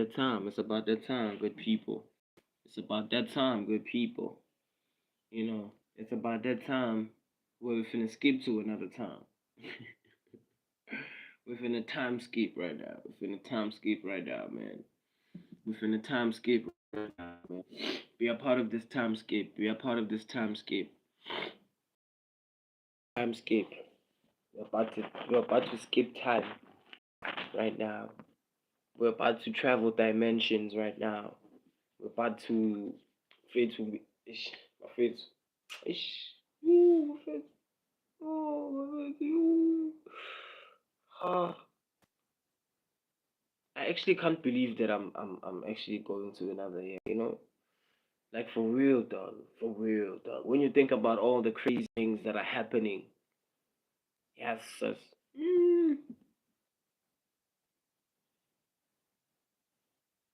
that time. It's about that time, good people. It's about that time, good people. It's about that time where we're finna skip to another time. We're finna time skip right now. We're finna time skip right now, man. We're finna time skip right now, man. Be a part of this time skip. Be a part of this time skip. Time skip. We're about to skip time right now. We're about to travel dimensions right now. We're about to fade to ish, my face, ish, ooh, my face, oh, my face, ooh. Ah, I actually can't believe that I'm actually going to another year. Like for real, dog, for real, dog. When you think about all the crazy things that are happening, yes, sis.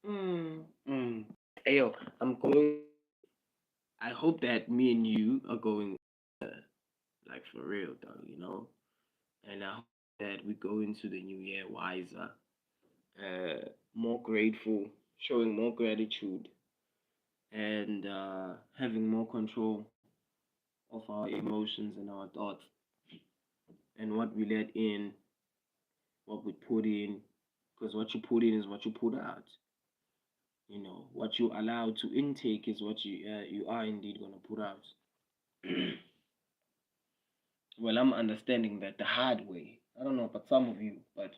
Mm, mm. Ayo, I'm going. I hope that me and you are going, like for real, dog. And I hope that we go into the new year wiser, more grateful, showing more gratitude, and having more control of our emotions and our thoughts, and what we let in, what we put in, because what you put in is what you put out. What you allow to intake is what you are indeed gonna put out. Well, I'm understanding that the hard way. I don't know about some of you, but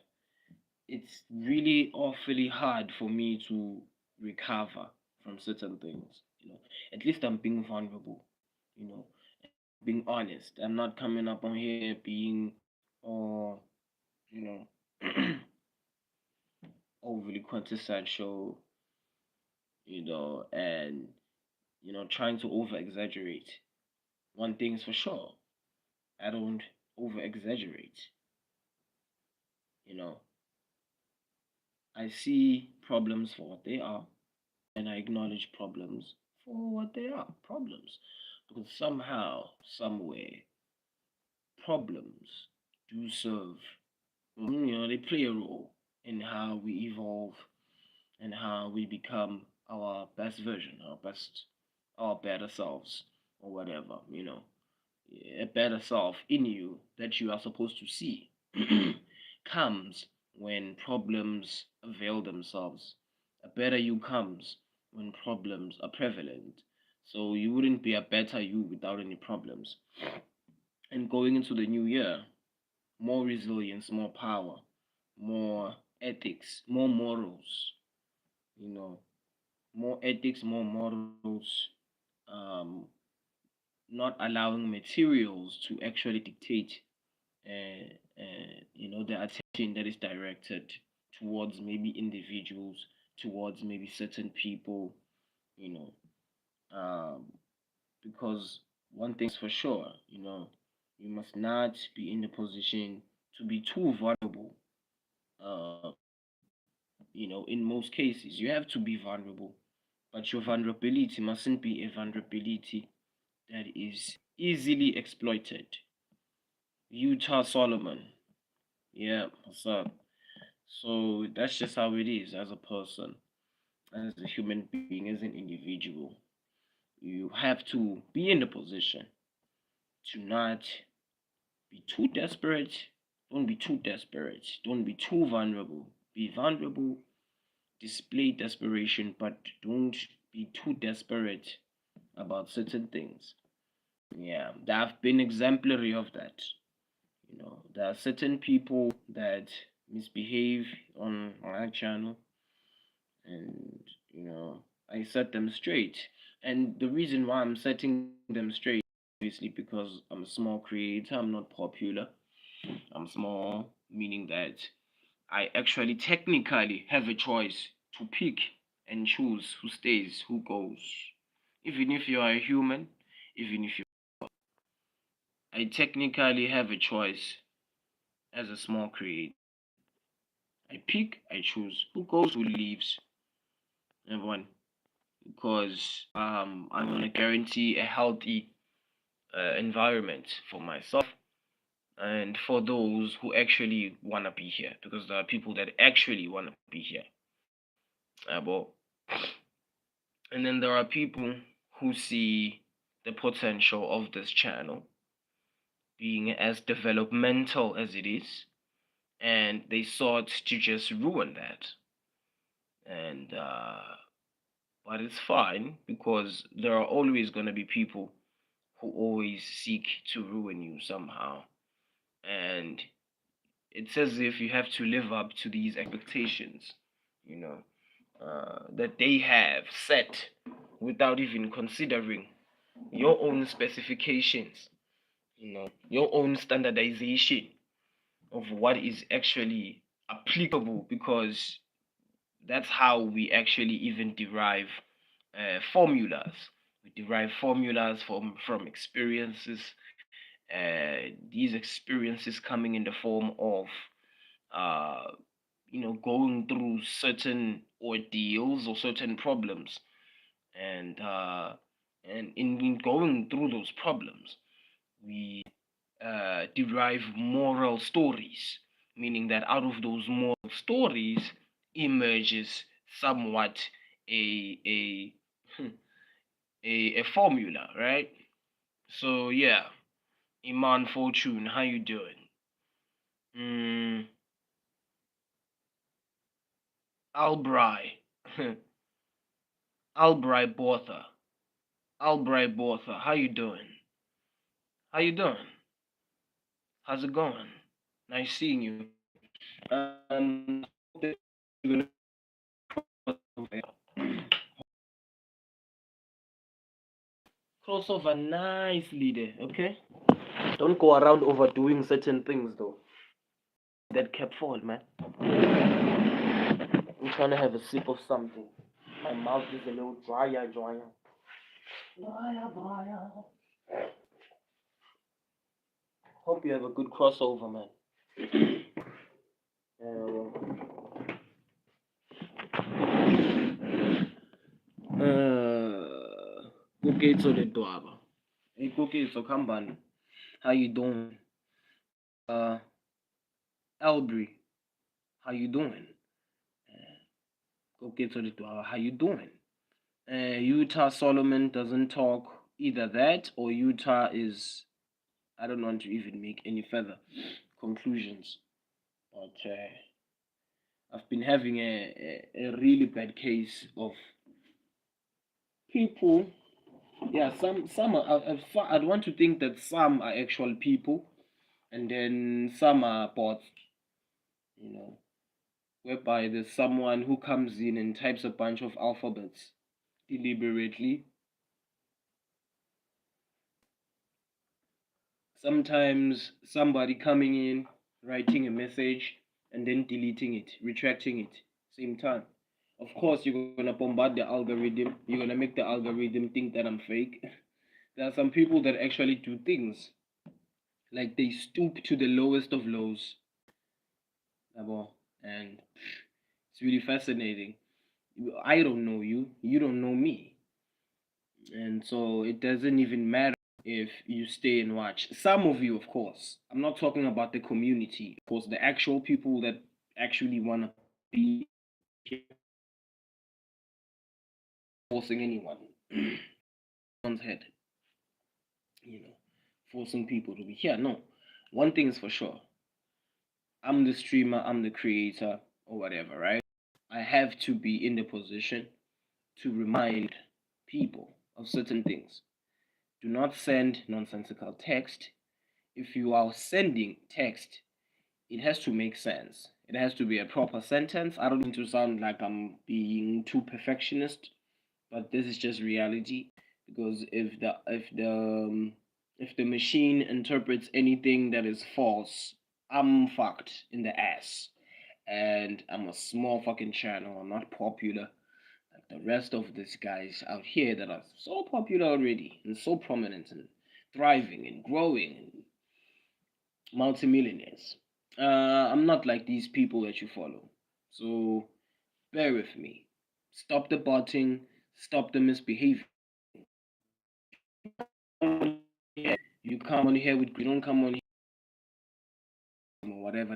it's really awfully hard for me to recover from certain things. At least I'm being vulnerable. You know, being honest. I'm not coming up on here being, or you know, overly quintessential. And trying to over exaggerate. One thing's for sure, I don't over exaggerate. You know, I see problems for what they are, and I acknowledge problems for what they are, problems. Because somehow, somewhere, problems do serve, they play a role in how we evolve and how we become our best version, our better selves, or whatever, a better self in you that you are supposed to see comes when problems avail themselves. A better you comes when problems are prevalent. So you wouldn't be a better you without any problems. And going into the new year, more resilience, more power, more ethics, more morals, you know, more ethics, more morals, um, not allowing materials to actually dictate the attention that is directed towards maybe individuals, towards maybe certain people, you know, um, because one thing's for sure, you must not be in the position to be too vulnerable. Uh, in most cases, you have to be vulnerable, but your vulnerability mustn't be a vulnerability that is easily exploited. Utah Solomon. Yeah, what's up? So that's just how it is as a person, as a human being, as an individual. You have to be in the position to not be too desperate. Don't be too desperate. Don't be too vulnerable. Be vulnerable, display desperation, but don't be too desperate about certain things. Yeah, I've been exemplary of that. There are certain people that misbehave on my channel, and I set them straight. And the reason why I'm setting them straight, obviously, because I'm a small creator, I'm not popular. I'm small, meaning that I actually technically have a choice to pick and choose who stays, who goes. Even if you are a human, even if you, I technically have a choice as a small creator. I pick, I choose who goes, who leaves, everyone, because I want to guarantee a healthy environment for myself and for those who actually want to be here, because there are people that actually want to be here. But and then there are people who see the potential of this channel being as developmental as it is, and they sought to just ruin that. And but it's fine because there are always going to be people who always seek to ruin you somehow. And it's as if you have to live up to these expectations, you know, that they have set without even considering your own specifications, your own standardization of what is actually applicable, because that's how we actually even derive formulas. We derive formulas from experiences. These experiences coming in the form of uh, going through certain ordeals or certain problems, and in going through those problems, we derive moral stories, meaning that out of those moral stories emerges somewhat a a formula, right? So yeah, Iman Fortune, how you doing? Mm, Albri, Albri Botha, Albri Botha, how you doing? How you doing? How's it going? Nice seeing you. I hope that you're gonna cross over nicely there, okay? Don't go around overdoing certain things though. That kept fall, man. I'm trying to have a sip of something. My mouth is a little drier, drier. Drier, drier. Hope you have a good crossover, man. Well, Kuketso de Dwaba. Hey, Kuketso, Kamban. How you doing? Uh, Elbry, how you doing? Kuketso de Dwaba, how you doing? Utah Solomon doesn't talk, either that or Utah is, I don't want to even make any further conclusions. But I've been having a really bad case of people. Yeah, some are, I'd want to think that some are actual people, and then some are bots. You know, whereby there's someone who comes in and types a bunch of alphabets deliberately. Sometimes somebody coming in, writing a message, and then deleting it, retracting it, same time. Of course, you're gonna bombard the algorithm. You're gonna make the algorithm think that I'm fake. There are some people that actually do things like they stoop to the lowest of lows, and it's really fascinating. I don't know you, you don't know me, and so it doesn't even matter if you stay and watch. Some of you, of course. I'm not talking about the community. Of course, the actual people that actually want to be here, forcing anyone, one's head, you know, forcing people to be here. No, one thing is for sure. I'm the streamer, I'm the creator, or whatever, right? I have to be in the position to remind people of certain things. Do not send nonsensical text. If you are sending text, it has to make sense. It has to be a proper sentence. I don't mean to sound like I'm being too perfectionist, but this is just reality. Because if the machine interprets anything that is false, I'm fucked in the ass. And I'm a small fucking channel. I'm not popular like the rest of these guys out here that are so popular already and so prominent and thriving and growing and multimillionaires. I'm not like these people that you follow. So bear with me. Stop the botting, stop the misbehavior. You come on here with you don't come on here or whatever.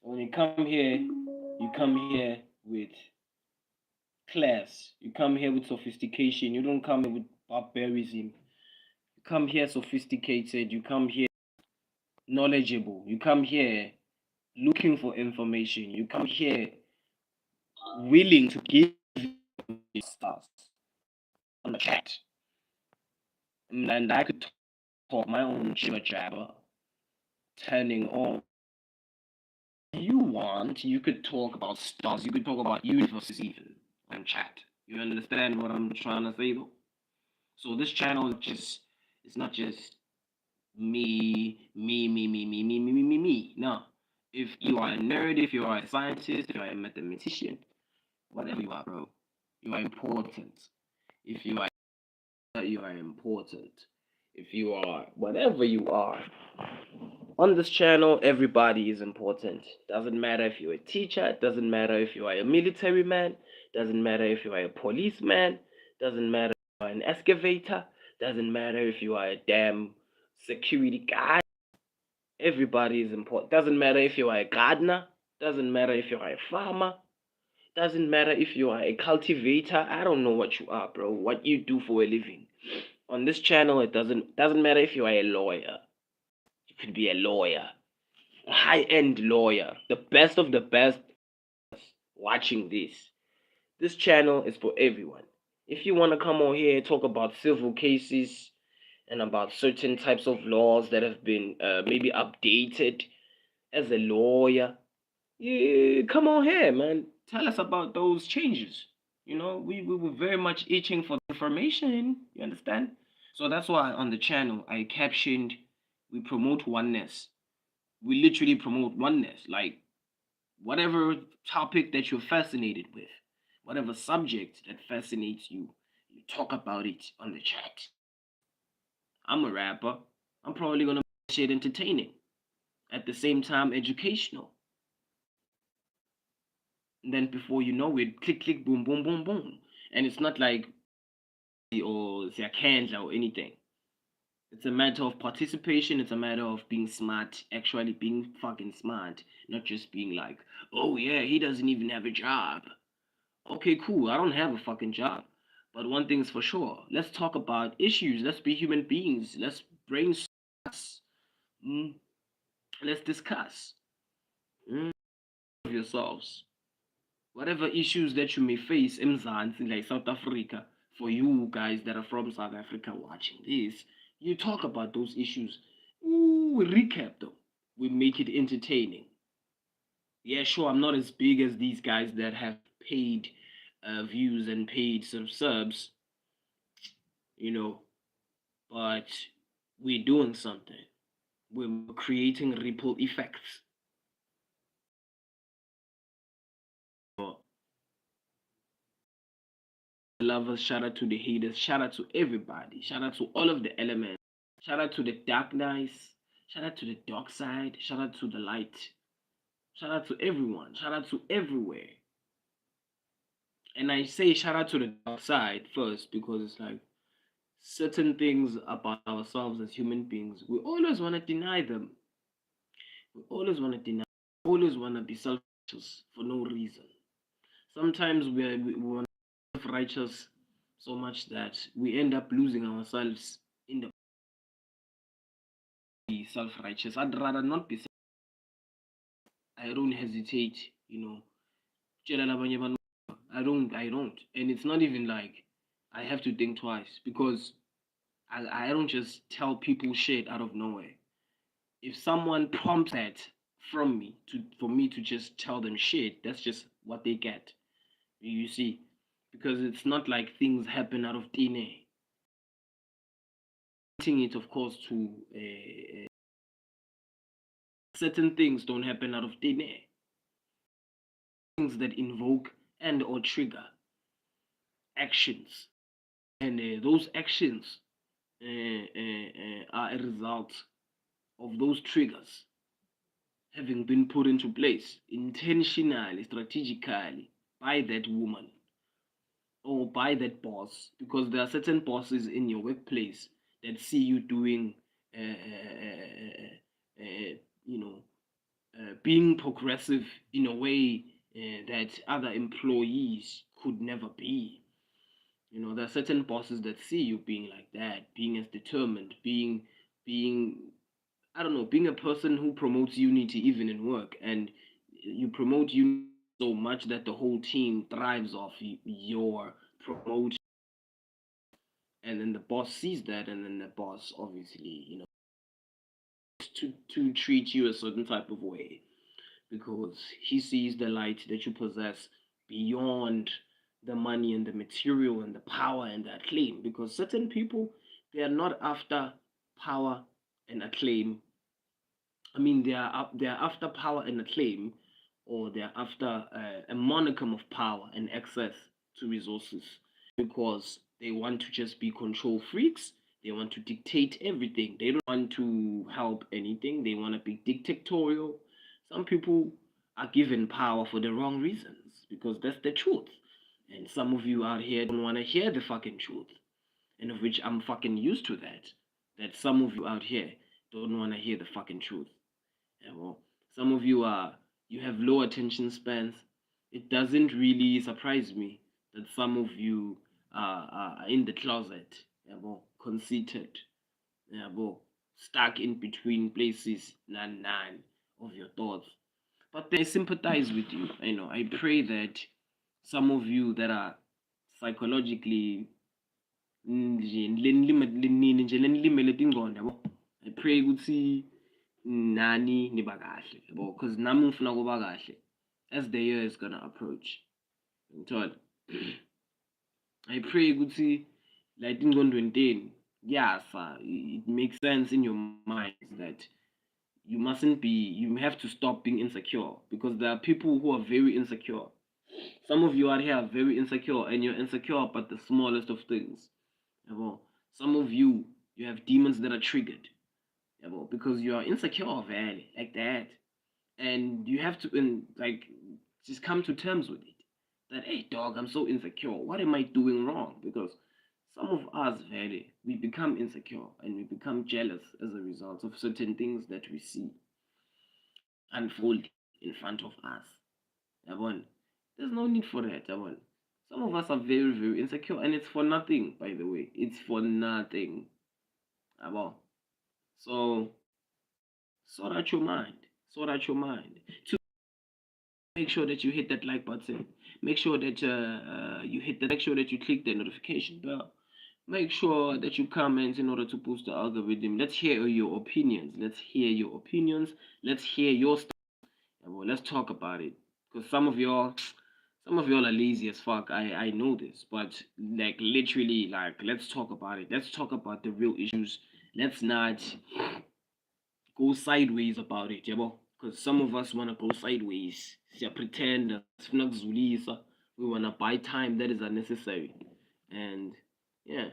When you come here with class. You come here with sophistication. You don't come here with barbarism. You come here sophisticated. You come here knowledgeable. You come here looking for information. You come here willing to give stuff on the chat. And I could talk my own jibber jabber, turning on. You want, you could talk about stars, you could talk about universes even on chat. You understand what I'm trying to say though? So this channel is just, it's not just me. No. If you are a nerd, if you are a scientist, if you are a mathematician, whatever you are, bro, you are important. If you are important. If you are whatever you are, on this channel, everybody is important. Doesn't matter if you're a teacher, doesn't matter if you are a military man, doesn't matter if you are a policeman, doesn't matter if you are an excavator, doesn't matter if you are a damn security guy. Everybody is important. Doesn't matter if you are a gardener, doesn't matter if you are a farmer, doesn't matter if you are a cultivator. I don't know what you are, bro. What you do for a living. On this channel, it doesn't matter if you are a lawyer. You could be a lawyer, a high-end lawyer, the best of the best watching this. This channel is for everyone. If you want to come on here and talk about civil cases and about certain types of laws that have been maybe updated as a lawyer, you come on here, man. Tell us about those changes. You know, we were very much itching for information. You understand? So that's why on the channel I captioned, we promote oneness. We literally promote oneness. Like whatever topic that you're fascinated with, whatever subject that fascinates you, you talk about it on the chat. I'm a rapper. I'm probably gonna make shit entertaining. At the same time, educational. And then before you know it, click, click, boom, boom, boom, boom. And it's not like or Ziakenza or anything. It's a matter of participation. It's a matter of being smart, actually being fucking smart, not just being like, oh yeah, he doesn't even have a job. Okay, cool. I don't have a fucking job. But one thing's for sure. Let's talk about issues. Let's be human beings. Let's brainstorm. Mm, let's discuss. Mm, of yourselves. Whatever issues that you may face in Mzansi, like South Africa, for you guys that are from South Africa watching this, you talk about those issues. Ooh, we recap them. We make it entertaining. Yeah, sure, I'm not as big as these guys that have paid views and paid some subs, you know, but we're doing something. We're creating ripple effects. For the lovers, shout out to the haters, shout out to everybody, shout out to all of the elements, shout out to the dark nights, shout out to the dark side, shout out to the light, shout out to everyone, shout out to everywhere. And I say shout out to the dark side first because it's like certain things about ourselves as human beings, we always want to deny them. We always want to deny, always want to be self-righteous for no reason. Sometimes we want to be self-righteous so much that we end up losing ourselves in the be self-righteous. I'd rather not be. I don't hesitate, you know. I don't. And it's not even like I have to think twice because I don't just tell people shit out of nowhere. If someone prompts that from me to for me to just tell them shit, that's just what they get. You see, because it's not like things happen out of thin air. It, of course, to certain things don't happen out of thin air. Things that invoke and or trigger actions, and those actions are a result of those triggers having been put into place intentionally, strategically by that woman or by that boss, because there are certain bosses in your workplace that see you doing, uh, uh, uh, uh, you know, being progressive in a way that other employees could never be. There are certain bosses that see you being like that, being as determined, being I don't know, being a person who promotes unity even in work, and you promote unity so much that the whole team thrives off your promotion, and then the boss sees that, and then the boss obviously, to treat you a certain type of way because he sees the light that you possess beyond the money and the material and the power and the acclaim. Because certain people, they are not after power and acclaim. I mean, they are after power and acclaim, or they are after a monicum of power and access to resources because they want to just be control freaks. They want to dictate everything. They don't want to help anything. They want to be dictatorial. Some people are given power for the wrong reasons because that's the truth. And some of you out here don't want to hear the fucking truth. And of which I'm fucking used to that. That some of you out here don't want to hear the fucking truth. Yeah, well, some of you have low attention spans. It doesn't really surprise me that some of you are in the closet, yeah, well, conceited, yeah, well, stuck in between places, none of your thoughts. But then I sympathize with you. I pray that some of you that are psychologically nje lenlimele tingqondo yabo. I pray ukuthi nani niba kahle yabo because nami ngifuna kuba kahle as the year is gonna approach. Ngithola. I pray ukuthi like ingqondweni tenu kuyasa, it makes sense in your mind that you have to stop being insecure because there are people who are very insecure. Some of you out here are very insecure and you're insecure about the smallest of things. Some of you have demons that are triggered because you are insecure, really, like that. And you have to, like, just come to terms with it. That, hey, dog, I'm so insecure. What am I doing wrong? Because some of us, really, we become insecure and we become jealous as a result of certain things that we see unfold in front of us. Yabona? There's no need for that. Yabona? Some of us are very, very insecure, and it's for nothing, by the way. It's for nothing. Yabona? So, sort out your mind. Sort out your mind. To make sure that you hit that like button. Make sure that you hit that. Make sure that you click the notification bell. Make sure that you comment in order to boost the algorithm. Let's hear your opinions. Let's hear your opinions. Let's hear your stuff. Well, let's talk about it. Because some of y'all are lazy as fuck. I know this, but like literally, like let's talk about it. Let's talk about the real issues. Let's not go sideways about it, yabo. Because some of us wanna go sideways. Pretend we wanna buy time that is unnecessary. And yeah,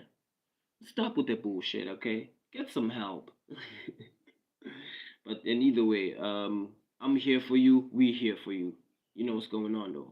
stop with the bullshit, okay? Get some help. But in either way, I'm here for you. We're here for you. You know what's going on though.